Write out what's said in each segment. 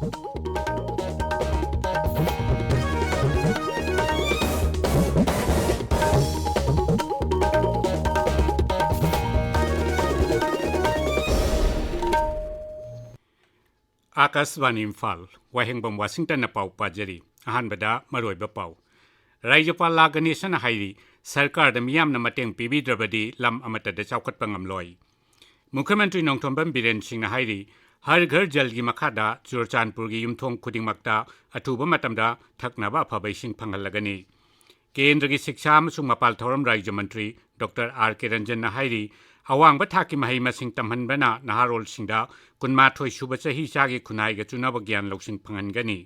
Akashvani Imphal वाहेंगबम Washington पाउ पाजरी अहानबदा मरोइबा पाउ राज्यपाल गणेशन हाइरी सरकार मियामना मतेंग पीबीद्रबदी लम अमतदा चौखटपा ngamloi मुख्यमंत्री नोंथोंबम बीरेन सिंह हाइरी हर घर जल की मखादा चुरचानपुर की युमथोंग खुदिंगमक्ता अथुबा मतमदा थकनबा अफबा इसिंग फंगलगनी केंद्र की शिक्षा अमसुंग मपाल थौरम राज्य मंत्री डॉक्टर आर के रंजन हाइरी अवांग थाकी महई मसिंग तमहनबना नहारोल सिंगदा कुनमाथोई सुब चही चागी खुनाइगा चुनब ज्ञान लौसिंग फंगनगनी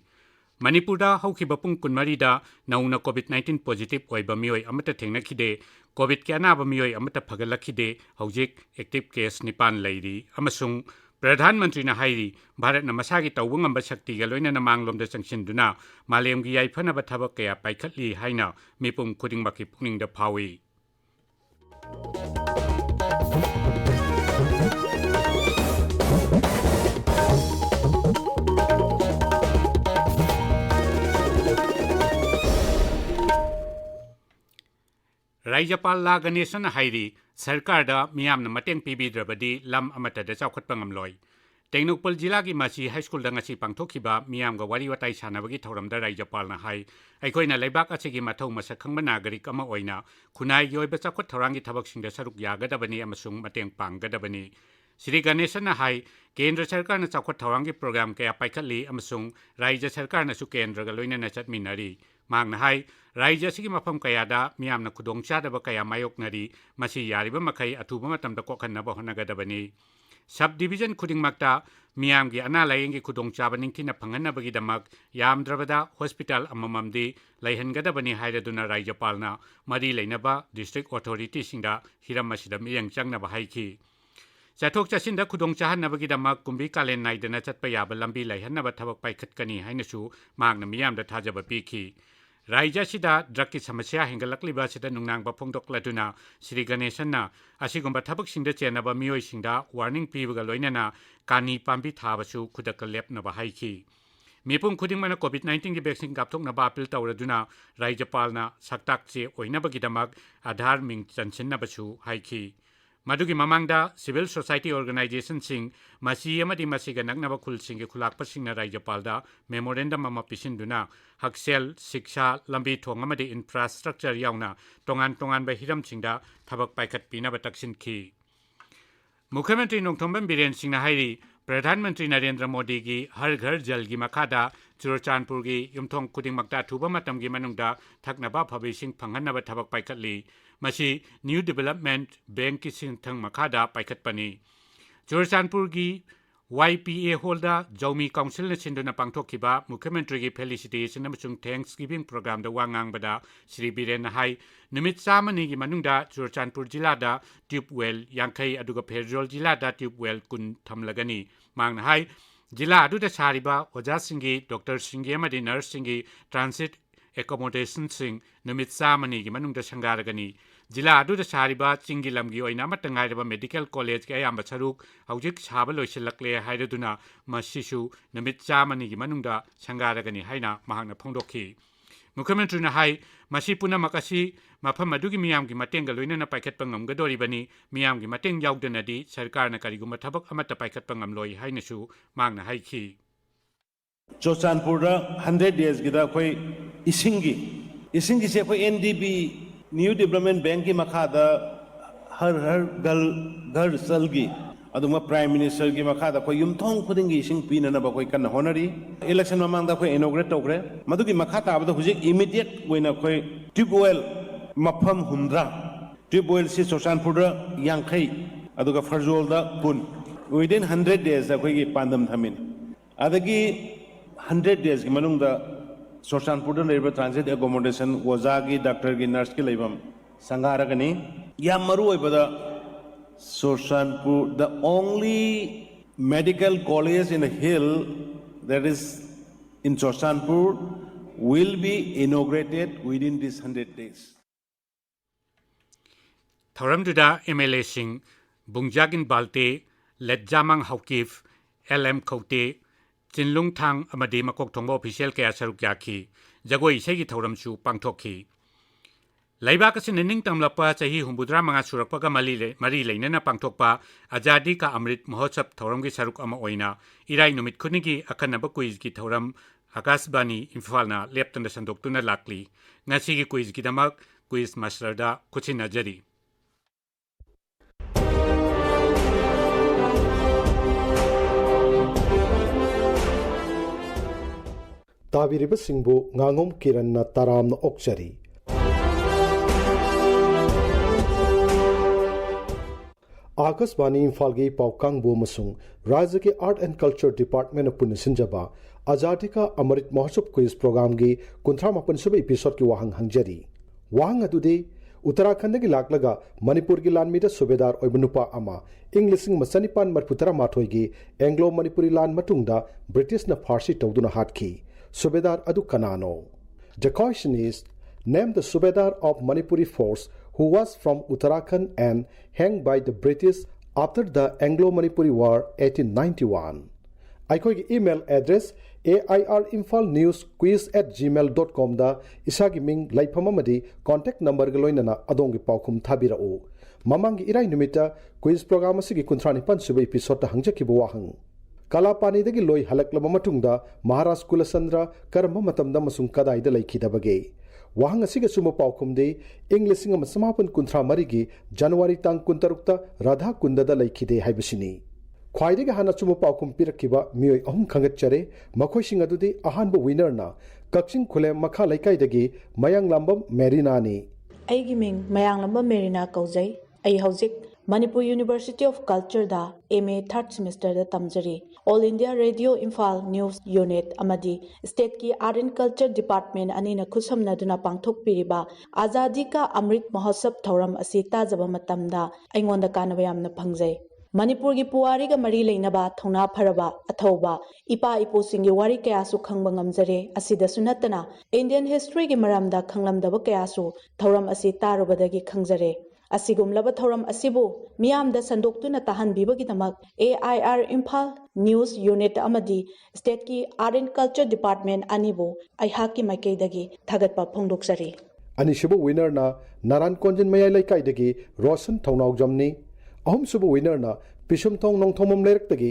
मणिपुरदा हौखिबा पुंग कुनमरीदा नौना कोविड-19 पॉजिटिव ओइबा मियोय अमता थेंगनखिदे कोविड के अनाबा मियोय अमता फगलखिदे हौजिक एक्टिव केस निपान लैरी अमसुंग प्रधानमंत्री हाइरी भारत मसागी तौब ngamba शक्तिगा लोइनना मांगलोमदा चंगसिनदुना मालेमगी याइफनबा थबक कया पाइखटली हाइना मिपुम खुदिंगमकी पुनिंगदा फावी राज्यपाल गणेशन हाइरी सरकार मियामना मतेंग पीबीद्रबदी लम अमतदा चौखटपा ngamloi टेक्नोपल जिला की मासी हाई स्कूल दंगसी पांगथोखिबा मियामगा वारी वाताई सानबगी थौरमदा राज्यपालना हाई अखोइना लेबाक असिगी मथौ मसक खंगबा नागरिक अमा ओइना खुनाइगी ओइबा चौखट थौरांगी थबकसिंगदा सरुक यागदबनी अमसुंग मतेंग पांगदबनी श्री गणेशन हाई केंद्र सरकार ने चौखट थौरांगी प्रोग्राम कया पाइखटली अमसुंग राज्य सरकार ने केंद्र लोइनना चटमिनरी मांगना हाई राज्य असिगी मफम कयादा मियामना खुदोंगचादबा कया मायोकनरी मसी यारिबा मखै अथुबा मतमदा कोखन्नबा होनगदबनी सब डिवीजन खुदिंगमक्ता मियामगी अना लायेंगी खुदोंचाबा निंथिना फंगनबगीदमक यामद्रबदा हॉस्पिटल अमममदी लैहनगदबनी हाइरदुना राज्यपालना मरी लेनबा डिस्ट्रिक्ट अथॉरिटी सिंगदा हिरम मसिदा मियंग चंगनबा हाइखी चथोक चसिंदा खुदोंचाहनबगीदमक कुंभी कालेन नाइदना चटपा याबा लंबी लैहनबा थबक पाइखटकनी हाइनसु मांगना मियामदा थाजबा पीखी राज्य सिदा ड्रग की समस्या हेंगलक्लिबा सिदा नुंगनांगबा फोंदोक्लदुना श्री गणेशनना असिगुंबा थबकसिंगदा चेनबा मियोइसिंगदा वार्निंग पीबगा लोइनना कानी पांबी थाबसु खुदक लेपनबा हाइखी मिपुम खुदिंगमना कोविड-19 की वैक्सीन कापथोकनबा अपील तौरदुना राज्यपालना सक्ताकचे ओइनबगीदमक आधार मिंग चनसिनबसु हाइखी मदुगी ममांगदा सिविल सोसाइटी ऑर्गेनाइजेशन सिंग मसी अमदी मसीगा नगनबा खुलसिंग खुलाकपसिंगना राज्यपालदा मेमोरेंडम अमा पिसिंदुना हक्सेल शिक्षा लंबी थोंग अमदी इंफ्रास्ट्रक्चर यावना तोंगान तोंगान हिरमसिंगदा थबक पाइखट पीनबा तक्सिनखी मुख्यमंत्री नोंथोंबम बीरेन सिंह हाइरी प्रधानमंत्री नरेंद्र मोदी की हर घर जल की मखादा चुरचानपुर की युमथोंग खुदिंगमक्ता थुबा मतमगी मनुंगदा थकनबा फबिसिंग फंगनबा थबक पाइखटली मसी न्यू डेवलपमेंट बैंक की सिंथंग मखादा पाइखटपनी चुरचानपुर की YPA हॉलदा जौमी काउंसिल ने सिंधुना पांगथोखिबा मुख्यमंत्री की फेलिसिटेशन अमसुंग थैंक्स गिविंग प्रोग्राम दा वांगांगबदा श्री बीरेन हाई निमित सामनी की मनुंगदा चुरचानपुर जिलादा ट्यूबवेल यांखै अदुगा फेरजोल जिलादा ट्यूबवेल कुन थमलगनी मांगना हाई जिला अदुदा सारिबा ओजासिंगी डॉक्टर सिंगी अमदी नर्स सिंगी ट्रांसिट एकोमोडेशन सिंग निमित सामनी की मनुंगदा संगारगनी जिला अदुदा सारिबा चिंगी लमगी ओइना मतंगाइरबा मेडिकल कॉलेज के अयाम सरुक हौजिक साबा लोइसिलक्ले हाइरदुना मसिसु निमित चामनी की मनुंगदा संगारगनी हाइना महांगना फोंदोखी मुख्यमंत्री हाई मसी पुनमक असि मफम अदुगी मियामगी मतेंग लोइनना पाइखटपा ngamgadoribani मियामगी मतेंग याउदनदी सरकारना करिगुमा थबक अमता पाइखटपा ngamloi हाइनसु मांगना हाइखी चोचानपुर 100 days गिदा कोई इसिंगी से कोई NDB न्यू डेवलपमेंट बैंक की मखादा हर घर सलगी अदुमा प्राइम मिनिस्टर की मखादा कोई युमथोंग खुदिंगी इसिंग पीननबा कोई कन्न होनरी इलेक्शन ममांगदा कोई इनॉग्रेट तौग्रे मदुगी मखाता आबदा हुजिक इमीडिएट कोइना कोई ट्यूबवेल मफम हुमद्रा ट्यूबवेल से चोचानपुर यांखै अदुगा फरजोलदा पुन विदिन 100 days दा कोई पांदम थमिन अदगी 100 days की मनुंगदा चोचानपुर लेबर ट्रांजिट एकोमोडेशन ओजा की डॉक्टर की नर्स की लेबम संगारगनी या मरु ओइबदा चोचानपुर the only medical college in the hill that is in चोचानपुर will be inaugurated within these 100 days. थौरमदुदा MLA सिंह बुंगजागिन बाल्टे लेटजामंग हौकिफ LM खौते चिनलुंग थांग अमदी मकोक थोंबो ऑफिशियल कया सरुक याखी जगोई इसेगी थौरमसु पांगथोखी लैबाक असिन निंग तमलपा चाही हुंबुद्रा मंगा सुरकपगा मरी लेनना पांगथोकपा आजादी का अमृत महोत्सव थौरमगी सरुक अमा ओइना इराई नुमित खुनिगी अखनब क्विज की थौरम आकाशवाणी इम्फालना लेप्तन संदोक्तुना लाकली ngasiगी क्विज की दमक क्विज मास्टरदा कुचिनजरी ताबिरिबसिंगबु nganगोम किरणना तारामना ओक्चरी आकाशवाणी इम्फाल की पाउकांगबु मसुंग राज्य के आर्ट एंड कल्चर डिपार्टमेंट पुन सिंजबा आजादी का अमृत महोत्सव क्विज प्रोग्राम की 53 सुबह एपिसोड की वाहंग हंजरी वाहंग अदुदे उत्तराखंड की लाकलगा मणिपुर की लानमीद सुबेदार ओइबनुपा अमा इंग लिसिंग मसनिपान मरफुतरा माथोई की एंग्लो मणिपुरी लान मतुंगदा ब्रिटिश न फारसी तौदुना हाटकी सुबेदार अदु कनानो the question is name the subedar of Manipuri force who was from Uttarakhand and hanged by the British after the Anglo-Manipuri War 1891. Aikoi email address airimfalnewsquiz@gmail.com da isagi ming laifam amadi contact number galoinana adongi paukum thabirao. Mamangi irai numita quiz program asigi 35 suba episode ta hangjakibu wahang. Kalapani dagi loi halaklaba matungda Maharaj Kulasandra karamba matamda masung kadaida laikidabage. वाहंग असिग सुम पाउकुमदे इंग लिसिंग समापन कुंथ्रा मरिगी जनवरी तांग कुंतरुक्ता राधा कुंददा लैखिदे हाइबसिनी ख्वाइदे हाना सुम पाउकुम पिरकिबा मियोय अहुम खंगतचरे मखोइसिंग अदुदे अहानबो विनरना कक्सिंग खुले मखा लैकाइदगी मयांग Lambam मेरिनानी अैगी Ming मयांग Lambam Merina कौजै अै हौजिक Manipur University of Culture da MA 3rd semester da tamjari All India Radio Imphal News Unit amadi State ki Art and Culture Department ani na khusamna duna pangthok piriba Azadi ka Amrit Mahotsav thauram asi tajaba matamda aingonda kanaba yamna phangjai Manipur gi puwari ga mari leinaba thona pharaba athauba ipa ipo singi wari kaya su khangba ngamjare asida sunatana Indian history gi maramda khanglamdaba kaya su thauram asi tarubadagi khangjare असिगुमलब थौरम असिबु मियामदा संदोक्तुना ताहनबिबगिदमक AIR Imphal News Unit अमदी state की art and culture department अनिबु अहाकी माइकेदगी थागतपा फोंदोक्सरी अनिसुबु विनर ना नारायण कोंजन मयाई लैकाइदगी रोशन थौनाउजमनी अहुमसुबु विनर ना पिसुमथोंग नोंथोमम लेरक्तगी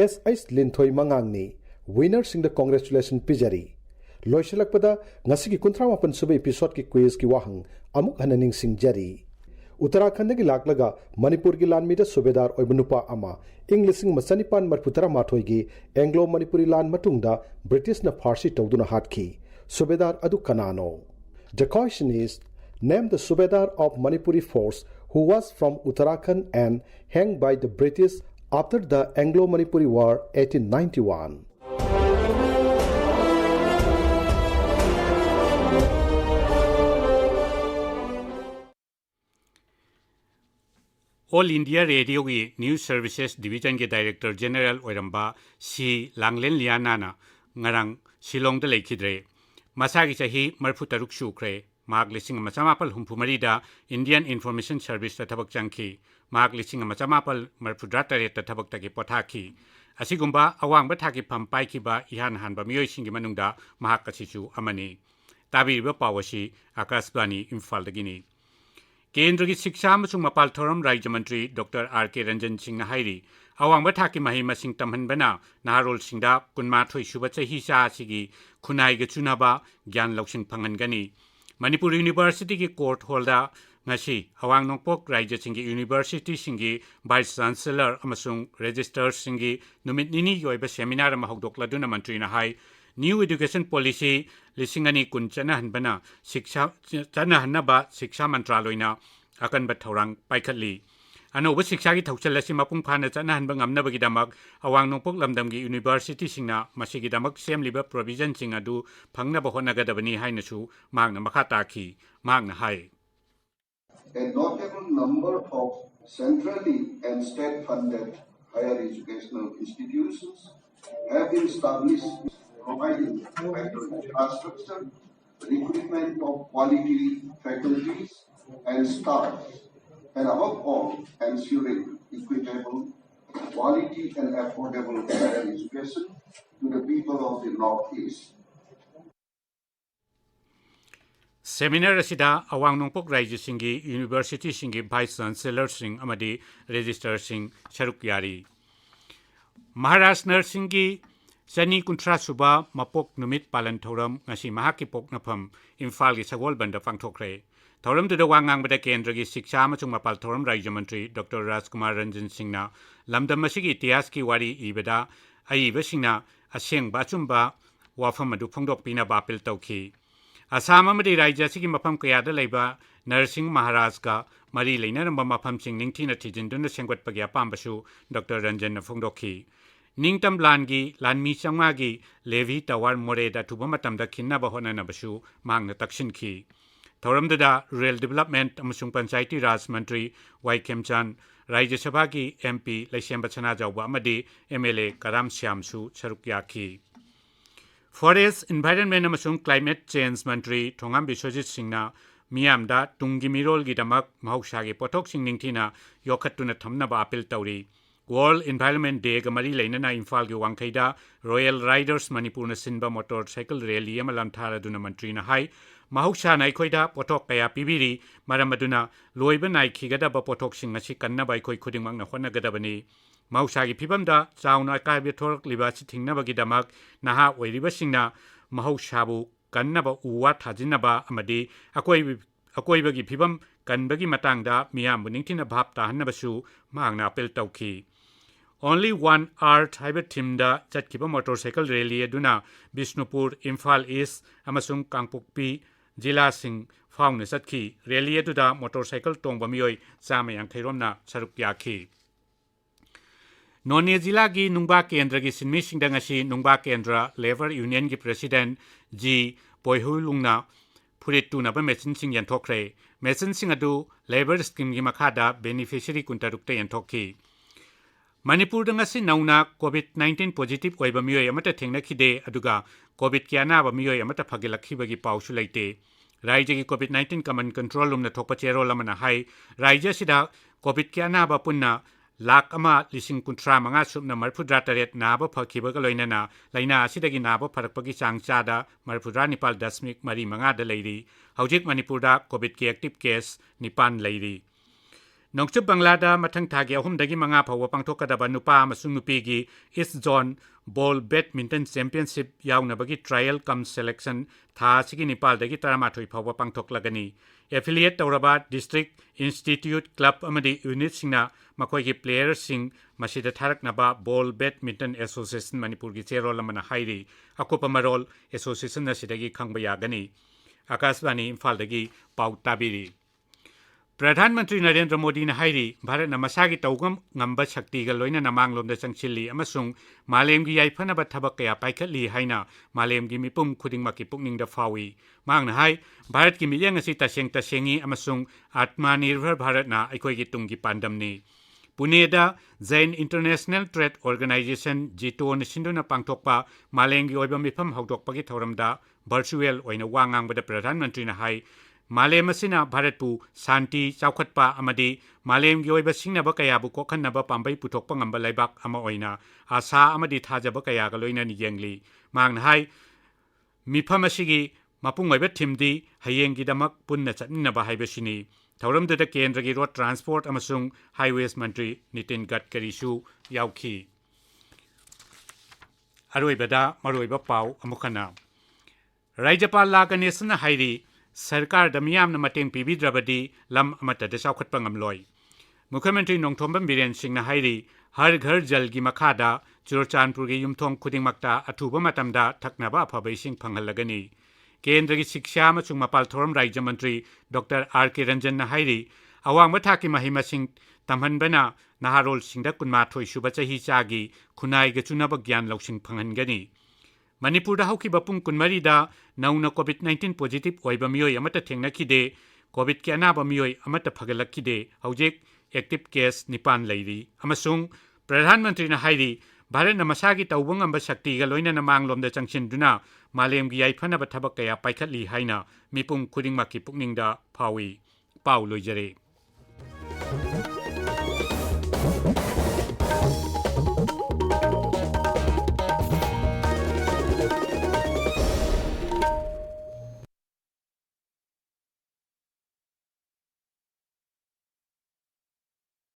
SH लिनथोई मंगांगनी विनर सिंग द कांग्रेचुलेशन पिजरी लोइसलकपदा ngasi 58 सुबह एपिसोड की क्विज की वाहंग अमुक हननिंग सिंगजरी उत्तराखंड की लाकलगा मणिपुर की लानमीद सुबेदार ओइबनुपा अमा इंग लिसिंग मसनिपान मरफुतरा माथोई की एंग्लो मणिपुरी लान मतुंगदा ब्रिटिश न फारसी तौदुना हाटकी सुबेदार अदु कनानो the question is name the subedar of Manipuri force who was from Uttarakhand and hanged by the British after the Anglo-Manipuri War 1891. All India Radio की न्यूज सर्विसेज डिवीजन के डायरेक्टर जनरल ओरंबा सी लांगलेन लियाना ngarang शिलोंग द लेखिद्रे मसागी चाही मरफु तरुक सुख्रे माग लिसिंग मचामापल हुंफुमरी दा इंडियन इन्फॉर्मेशन सर्विस तथबक चंखी माग लिसिंग मचामापल मरफुद्रा तरे तथबक तकी पोथाखी असिगुंबा अवांग थाकी फम पाइखिबा इहान हानबा मियोइसिंगी मनुंगदा महाक कसिचु अमनी ताबिरिबा पावसी आकाशवाणी इम्फाल दगिनी केंद्र की शिक्षा मपाल थौरम राज्य मंत्री डॉक्टर R.K. रंजन सिंह हाईरी अवांग थाकी मही मसिंग तमहनबना नहारोल सिंगदा कुनमाथोई सुबह चही सासिगी खुनाई चुनाबा ज्ञान लौसिंग फंगनगनी मणिपुर यूनिवर्सिटी की कोर्ट हॉलदा ngasi अवांग नोंपोक राज्य सिंगी यूनिवर्सिटी सिंगी वाइस चांसलर अमसुंग रजिस्ट्रार सिंगी नुमित निनी योइबा सेमिनार अमा हौदोक्लदुना मंत्रीना हाई न्यू एजुकेशन पॉलिसी लिसिंगनी कुन चनहनबना शिक्षा चनहनबा शिक्षा मंत्रालयना अकनब थौरांग पाइखली अनौब शिक्षा की थौचल असि मपुंग फाना चनहनब ngamnabagidamag अवांग नोंपोक लमदमगी यूनिवर्सिटी सिंगना मसिगिदमक सेमलिबा प्रोविजन सिंग अदु फंगनब होनगदबनी हाइनसु मांगना मखा ताखी मांगना high A notable number of centrally and state-funded higher educational institutions have been established, providing better infrastructure, recruitment of quality faculties and staff, and above all, ensuring equitable quality and affordable higher education to the people of the Northeast. Seminar asida awang nongpok raiju singi university singi vice chancellor sing amadi register sing sharuk yari. Maharashtra nursing gi Chani kuntra suba mapok numit palan thoram ngasi mahaki pok napham Imphal gi sagol banda pangthokre. Thoram tuda wangang bada kendra gi shiksha amachung mapal thoram Rajya Mantri Dr. Rajkumar Ranjan Singna lamdam masigi itihas ki wari ibada aiba singna aseng bachumba wafam adu phongdok pina bapil tawki. Assam amadi Rajya sigi mapam kayada leiba nursing Maharaj ka mari leinaramba mapam sing ningthina thijinduna sengwat pagya pambasu Dr. Ranjan na phongdokhi. Ningtam langi lanmi changagi levi tawar moreda tubamatam da kinna bahona nabasu mangna taksin ki. Thoramdada Rural Development amasung Panchayati Raj Mantri Wahengbam Rajya Sabha ki MP Laishyamba Chana Jawba amadi MLA Karam Shyamsu Charukyaki. Forest Environment amasung Climate Change Mantri Thongam Biswajit Singna miyamda tungi mirol gidamak mahausagi potok sing ningthina yokhatuna thamnaba appeal tawri. World Environment Day gamari leinana Imphal gi wangkhaida Royal Riders Manipur na sinba motorcycle rally amalam thara duna mantri na hai mahausa nai khoida potok kaya pibiri maramaduna loiba nai khigada ba potok sing asi kanna bai khoi khudingmak na honna gadabani mahausa gi phibamda chauna kai be thorak liba chi thingna bagi damak naha oiriba singna mahausa bu kanna ba uwa thajinaba amadi akoi bagi phibam kanbagi matangda miyam buningthina bhap tahannabasu mangna appeal tawki. Only one art haiba timda chatkiba motorcycle rally aduna Bishnupur, Imphal East amasung Kangpokpi Jila Singh fauna satki rally aduda motorcycle tongba miyoi chama yankairomna saruk yakhi. Nonye Jila gi Nungba Kendra gi sinmi singda ngasi Nungba Kendra Labor Union gi President G Poihulungna Puritu na ba mechin sing yanthokre mechin sing adu labor scheme gi makhada beneficiary kuntarukta yanthokki. Manipur ngasi nauna COVID-19 positive oiba miyoi amata thengna khide aduga COVID kiana ba miyoi amata phagilakhi bagi pausu leite. Rajya gi COVID-19 command control room na thokpa chero lamana hai rajya sida COVID kiana ba punna lakh ama lising kuntra manga subna marphudra taret naba phakhiba ga loinana laina asidagi naba pharakpagi changchada marphudra nipal dasmik mari manga da leiri haujik Manipur da COVID ki active case nipan leiri. Nongchup Banglada mathang thagi ahumdagi manga phawa pangthokadaba nupa amasung nupigi East Zone Ball Badminton Championship yaunabagi trial cum selection tha sigi Nepal dagi taramathoi phawa pangthoklagani. Affiliate tawraba District Institute Club amadi unit singna makoi gi players sing masida tharaknaba Ball Badminton Association Manipur gi cherol amana hairi akopa marol association na sidagi khangba yagani. Akashvani Imphal dagi pau tabiri. Pradhan Mantri Narendra Modi na hairi Bharat na masagi tawgam ngamba shakti ga loina na manglom da changchilli amasung malem gi yaifana ba thabak kaya paikhatli haina malem gi mipum khudingma ki pukning da fawi mangna hai Bharat ki miyang asi tasengi amasung Atmanirbhar Bharat na aikoi gi tunggi pandamni. Pune da Zain International Trade Organization G2 na sinduna pangthokpa malem gi oiba mifam hawdokpa gi thoramda virtual oina wangang bada Pradhan Mantri na hai Malem asina Bharatpu Santi Chaukhatpa amadi Malem gi oiba singnaba kayabu kokhanaba pambai puthokpa ngamba laibak ama oina asa amadi thajaba kaya ga loina ni yengli mangna hai mifam asigi mapung oiba thimdi hayenggi damak punna chatninaba haibasini thauramdada kendra gi road transport amasung highways mantri Nitin Gadkari su yaukhi aroibada maroiba pau amukhana Rajyapal Ganesana hairi Sarkar da miyamna mateng pibidrabadi lam amata da chaukhatpa ngamloi. Mukhyamantri Nongthombam Biren Singh na hairi har ghar jal gi makhada Churachandpur gi yumthong khudingmakta athuba matamda thaknaba afaba ising phanghalagani. Kendra gi shiksha amachung mapal thoram Rajya Mantri Dr. R.K. Ranjan na hairi awangba thaki mahima sing tamhanbana naharol singda kunma thoi suba chahi chagi khunai ga chunaba gyan lausing phanghangani. Manipur da hauki bapung kunmari da nauna COVID-19 positive oiba miyoi amata thengna khide COVID ki anaba miyoi amata phagalak khide haujik active case nipan leiri amasung Pradhan Mantri na hairi Bharat na masagi tawbang amba shakti ga loina na manglom da changchin duna malem gi yaifana ba thabak kaya paikhatli haina mipum khudingma ki pukning da phawi pau loijare.